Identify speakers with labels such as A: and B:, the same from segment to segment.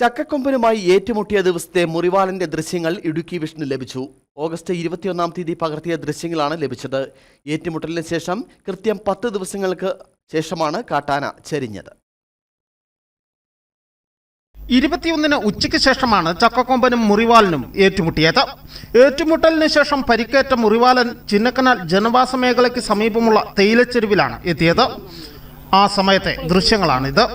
A: ചക്കക്കൊമ്പനുമായി ഏറ്റുമുട്ടിയ ദിവസത്തെ മുറിവാലന്റെ ദൃശ്യങ്ങൾ ഇടുക്കി വിഷന് ലഭിച്ചു. ഓഗസ്റ്റ് 21-ാം തീയതി പകർത്തിയ ദൃശ്യങ്ങളാണ് ലഭിച്ചത്. ഏറ്റുമുട്ടലിന് ശേഷം കൃത്യം 10 ദിവസങ്ങൾക്ക് ശേഷമാണ് കാട്ടാന ചരിഞ്ഞത്.
B: 21-ന് ഉച്ചയ്ക്ക് ശേഷമാണ് ചക്കക്കൊമ്പനും മുറിവാലനും ഏറ്റുമുട്ടിയത്. ഏറ്റുമുട്ടലിന് ശേഷം പരിക്കേറ്റ മുറിവാലൻ ചിന്നക്കനാൽ ജനവാസ മേഖലയ്ക്ക് സമീപമുള്ള തേയിലച്ചെരുവിലാണ് എത്തിയത്. ആ സമയത്തെ ദൃശ്യങ്ങളാണിത്.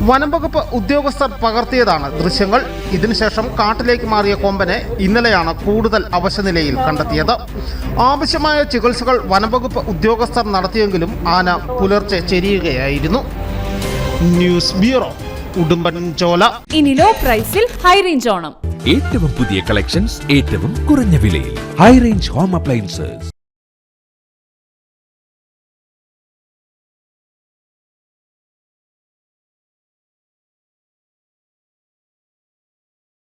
B: വനംവകുപ്പ് ഉദ്യോഗസ്ഥർ പകർത്തിയതാണ് ദൃശ്യങ്ങൾ. ഇതിനുശേഷം കാട്ടിലേക്ക് മാറിയ കൊമ്പനെ ഇന്നലെയാണ് കൂടുതൽ അവശനിലയിൽ കണ്ടെത്തിയത്. ആവശ്യമായ ചികിത്സകൾ വനംവകുപ്പ് ഉദ്യോഗസ്ഥർ നടത്തിയെങ്കിലും ആന പുലർച്ചെ ചെരിയുകയായിരുന്നു. News bureau, Udumbanchola.
C: ഇനി ലോ പ്രൈസിൽ ഹൈ റേഞ്ച് ഓണം.
D: ഏറ്റവും പുതിയ കളക്ഷൻസ് ഏറ്റവും കുറഞ്ഞ വിലയിൽ. High range home appliances.